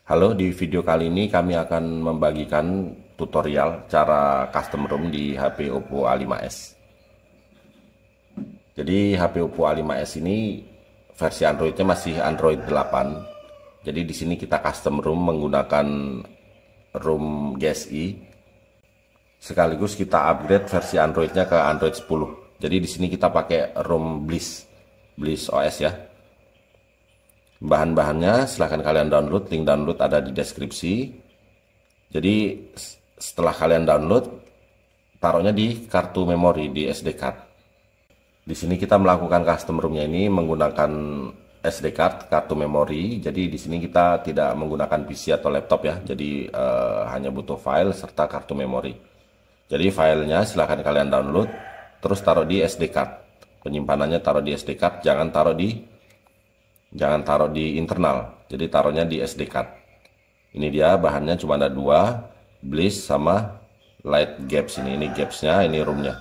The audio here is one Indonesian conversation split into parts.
Halo, di video kali ini kami akan membagikan tutorial cara custom ROM di HP Oppo A5s. Jadi HP Oppo A5s ini versi Androidnya masih Android 8. Jadi di sini kita custom ROM menggunakan ROM GSI. Sekaligus kita upgrade versi Androidnya ke Android 10. Jadi di sini kita pakai ROM Bliss OS ya. Bahan-bahannya silahkan kalian download, link download ada di deskripsi. Jadi setelah kalian download, taruhnya di kartu memori, di SD card. Di sini kita melakukan custom ROM-nya ini menggunakan SD card, kartu memori. Jadi di sini kita tidak menggunakan PC atau laptop ya. Jadi hanya butuh file serta kartu memori. Jadi filenya silahkan kalian download, terus taruh di SD card. Penyimpanannya taruh di SD card, jangan taruh di internal, jadi taruhnya di SD card. Ini dia bahannya cuma ada dua, Bliss sama Light Gaps. Ini gapsnya, ini ROM-nya.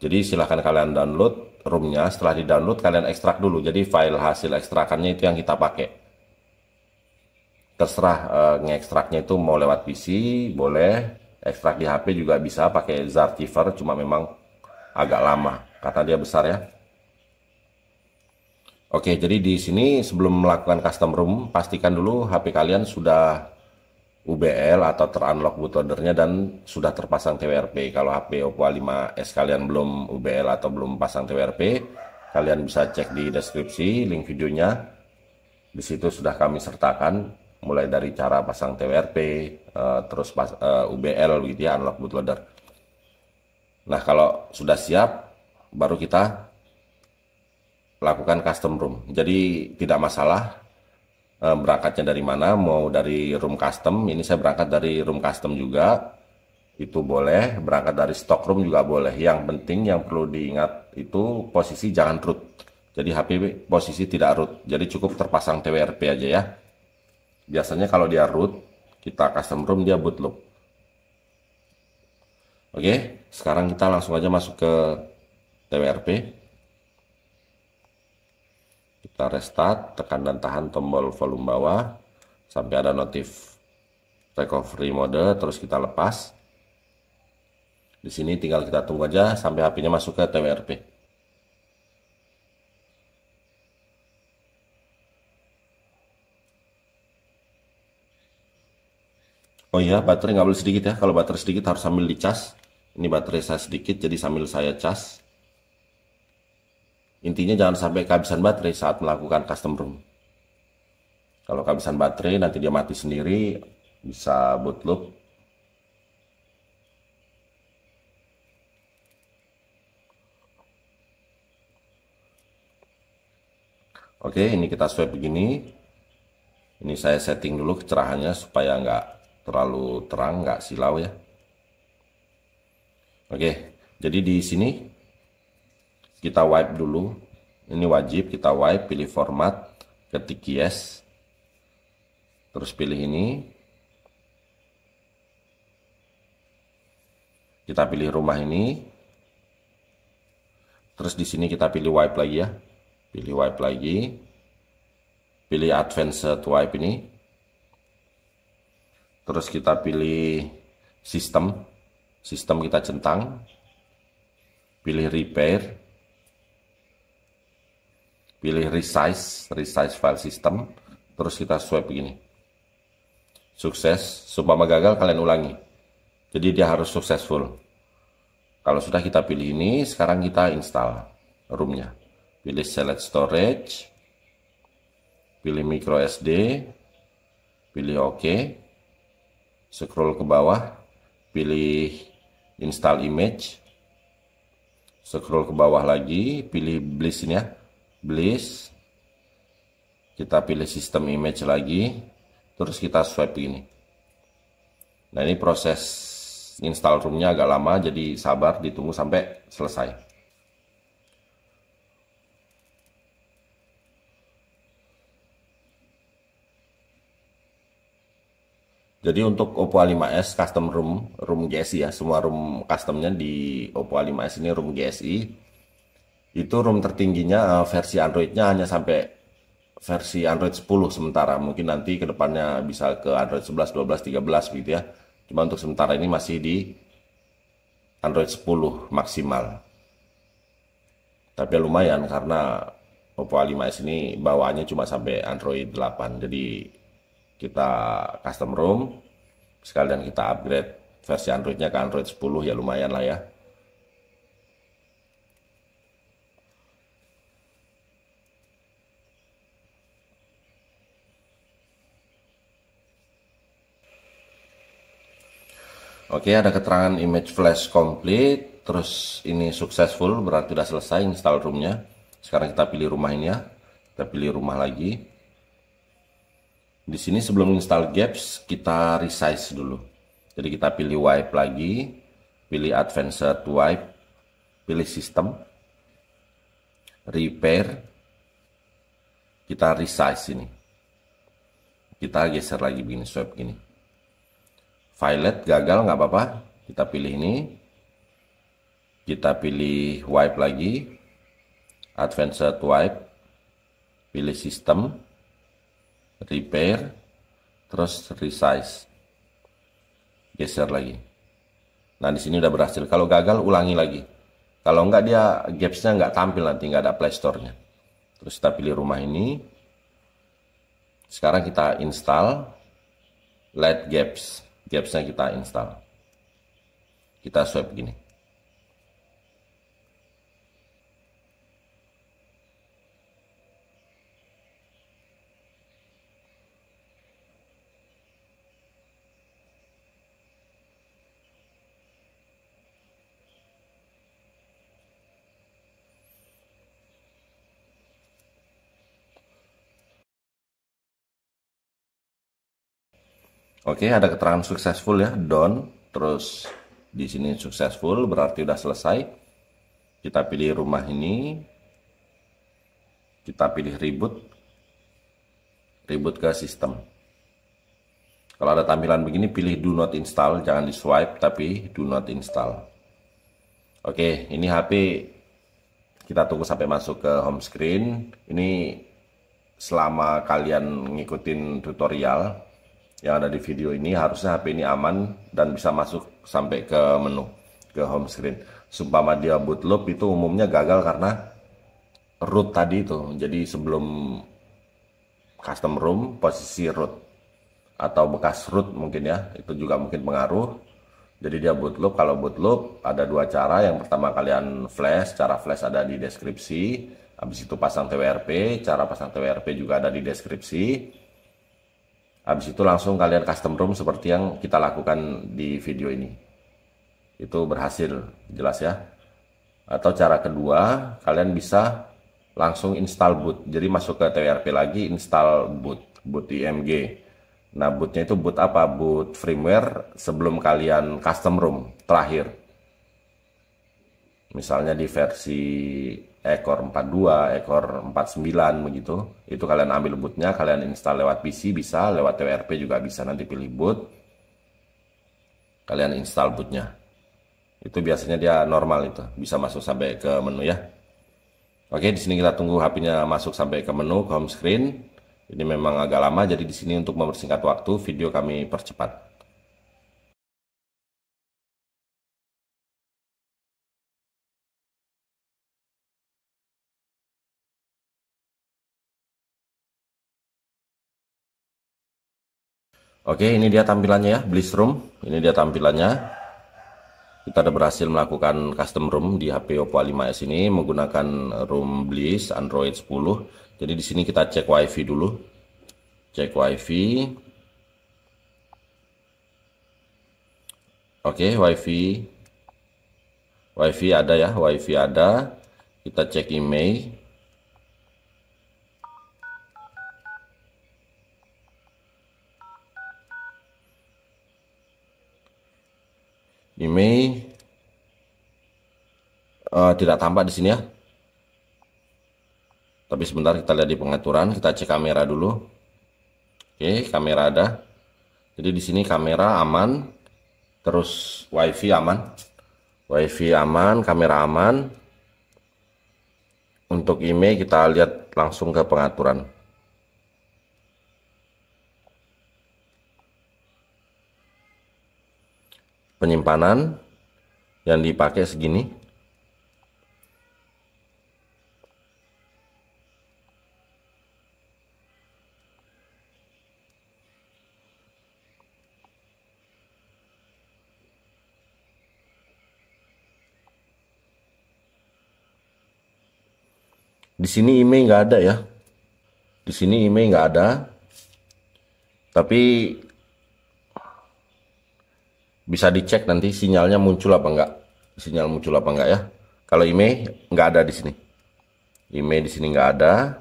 Jadi silahkan kalian download ROM-nya. Setelah di download kalian ekstrak dulu, jadi file hasil ekstrakannya itu yang kita pakai. Terserah ngekstraknya itu mau lewat PC boleh, ekstrak di HP juga bisa pakai Zarchiver, cuma memang agak lama karena dia besar ya. Oke, jadi di sini sebelum melakukan custom ROM, pastikan dulu HP kalian sudah UBL atau terunlock bootloadernya dan sudah terpasang TWRP. Kalau HP Oppo A5s kalian belum UBL atau belum pasang TWRP, kalian bisa cek di deskripsi link videonya. Di situ sudah kami sertakan mulai dari cara pasang TWRP, terus UBL gitu ya, unlock bootloader. Nah, kalau sudah siap, baru kita lakukan custom ROM. Jadi tidak masalah berangkatnya dari mana, mau dari ROM custom. Ini saya berangkat dari ROM custom juga, itu boleh. Berangkat dari stock ROM juga boleh. Yang penting yang perlu diingat itu posisi jangan root. Jadi HP posisi tidak root. Jadi cukup terpasang TWRP aja ya. Biasanya kalau dia root, kita custom ROM dia boot loop. Oke, sekarang kita langsung aja masuk ke TWRP. Kita restart, tekan dan tahan tombol volume bawah sampai ada notif recovery mode, terus kita lepas. Di sini tinggal kita tunggu aja sampai HP-nya masuk ke TWRP. Oh iya, baterai nggak boleh sedikit ya. Kalau baterai sedikit harus sambil dicas. Ini baterai saya sedikit, jadi sambil saya cas. Intinya jangan sampai kehabisan baterai saat melakukan custom ROM. Kalau kehabisan baterai nanti dia mati sendiri, bisa boot loop. Oke, ini kita swipe begini. Ini saya setting dulu kecerahannya supaya nggak terlalu terang, nggak silau ya. Oke, jadi di sini kita wipe dulu. Ini wajib kita wipe, pilih format, ketik yes, terus pilih ini, kita pilih rumah ini, terus di sini kita pilih wipe lagi ya, pilih wipe lagi, pilih advanced wipe ini, terus kita pilih sistem kita centang, pilih repair, pilih resize file system, terus kita swipe begini. Sukses, seumpama gagal kalian ulangi. Jadi dia harus successful. Kalau sudah kita pilih ini, sekarang kita install ROM-nya. Pilih select storage, pilih micro SD, pilih OK, scroll ke bawah, pilih install image, scroll ke bawah lagi, pilih Bliss ini ya. Bliss, kita pilih sistem image lagi, terus kita swipe ini. Nah, ini proses install ROM-nya agak lama, jadi sabar, ditunggu sampai selesai. Jadi untuk Oppo A5s custom ROM GSI ya, semua ROM customnya di Oppo A5s ini ROM GSI. Itu ROM tertingginya versi Androidnya hanya sampai versi Android 10 sementara. Mungkin nanti kedepannya bisa ke Android 11, 12, 13 gitu ya. Cuma untuk sementara ini masih di Android 10 maksimal. Tapi ya lumayan karena Oppo A5s ini bawaannya cuma sampai Android 8. Jadi kita custom ROM, sekalian kita upgrade versi Androidnya ke Android 10, ya lumayan lah ya. Oke, ada keterangan image flash complete, terus ini successful, berarti udah selesai install roomnya. Sekarang kita pilih rumah ini ya, kita pilih rumah lagi. Di sini sebelum install Gaps, kita resize dulu. Jadi kita pilih wipe lagi, pilih advanced wipe, pilih sistem, repair, kita resize ini. Kita geser lagi begini, swipe gini. Violet gagal nggak apa-apa, kita pilih ini, kita pilih wipe lagi, advanced wipe, pilih sistem, repair, terus resize, geser lagi. Nah di sini udah berhasil. Kalau gagal ulangi lagi. Kalau nggak dia gapsnya nggak tampil, nanti nggak ada Play Store-nya. Terus kita pilih rumah ini. Sekarang kita install Light Gaps. Gapsnya kita install. Kita swipe gini. Oke, ada keterangan successful ya, done. Terus di sini successful, berarti udah selesai. Kita pilih rumah ini, kita pilih reboot, reboot ke sistem. Kalau ada tampilan begini, pilih do not install, jangan di swipe, tapi do not install. Oke, ini HP kita tunggu sampai masuk ke home screen. Ini selama kalian ngikutin tutorial yang ada di video ini, harusnya HP ini aman dan bisa masuk sampai ke menu, ke home screen. Sumpama dia boot loop itu umumnya gagal karena root tadi itu. Jadi sebelum custom ROM, posisi root atau bekas root mungkin ya, itu juga mungkin pengaruh. Jadi dia boot loop. Kalau boot loop ada dua cara. Yang pertama kalian flash, cara flash ada di deskripsi. Habis itu pasang TWRP, cara pasang TWRP juga ada di deskripsi. Habis itu langsung kalian custom ROM seperti yang kita lakukan di video ini. Itu berhasil, jelas ya. Atau cara kedua, kalian bisa langsung install boot. Jadi masuk ke TWRP lagi, install boot, boot IMG. Nah, bootnya itu boot apa? Boot firmware sebelum kalian custom ROM terakhir. Misalnya di versi ekor 42, ekor 49 begitu. Itu kalian ambil bootnya, kalian install lewat PC bisa, lewat TWRP juga bisa. Nanti pilih boot, kalian install bootnya. Itu biasanya dia normal itu, bisa masuk sampai ke menu ya. Oke, di sini kita tunggu HP-nya masuk sampai ke menu, ke home screen. Ini memang agak lama, jadi di sini untuk mempersingkat waktu, video kami percepat. Oke, ini dia tampilannya ya, Bliss Room. Ini dia tampilannya. Kita sudah berhasil melakukan custom ROM di HP Oppo A5s ini menggunakan ROM Bliss Android 10. Jadi di sini kita cek WiFi dulu. Cek WiFi. Oke, WiFi. WiFi ada ya, WiFi ada. Kita cek email. Email tidak tampak di sini ya. Tapi sebentar kita lihat di pengaturan, kita cek kamera dulu. Oke, kamera ada. Jadi di sini kamera aman, terus WiFi aman. WiFi aman, kamera aman. Untuk email kita lihat langsung ke pengaturan. penyimpanan yang dipakai segini. Di sini email nggak ada ya. Di sini email nggak ada. Tapi bisa dicek nanti sinyalnya muncul apa enggak. Sinyal muncul apa enggak ya. Kalau email nggak ada di sini. Email di sini nggak ada.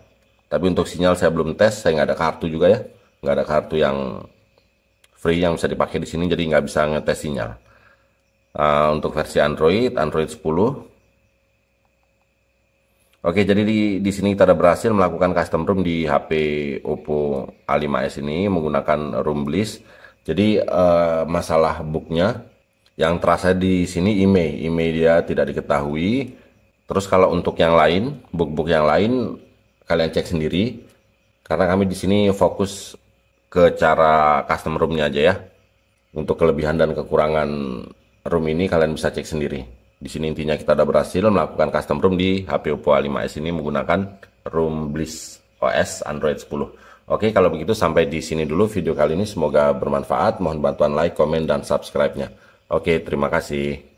Tapi untuk sinyal saya belum tes. Saya nggak ada kartu juga ya. Nggak ada kartu yang free yang bisa dipakai di sini. Jadi nggak bisa ngetes sinyal. Untuk versi Android 10. Oke, jadi di sini kita udah berhasil melakukan custom ROM di HP Oppo A5s ini menggunakan ROM Bliss. Jadi masalah bugnya yang terasa di sini email dia tidak diketahui. Terus kalau untuk yang lain, bug-bug yang lain kalian cek sendiri. Karena kami di sini fokus ke cara custom ROM-nya aja ya. Untuk kelebihan dan kekurangan ROM ini kalian bisa cek sendiri. Di sini intinya kita udah berhasil melakukan custom ROM di HP Oppo A5s ini menggunakan ROM Bliss OS Android 10. Oke, kalau begitu sampai di sini dulu video kali ini. Semoga bermanfaat. Mohon bantuan like, komen, dan subscribe-nya. Oke, terima kasih.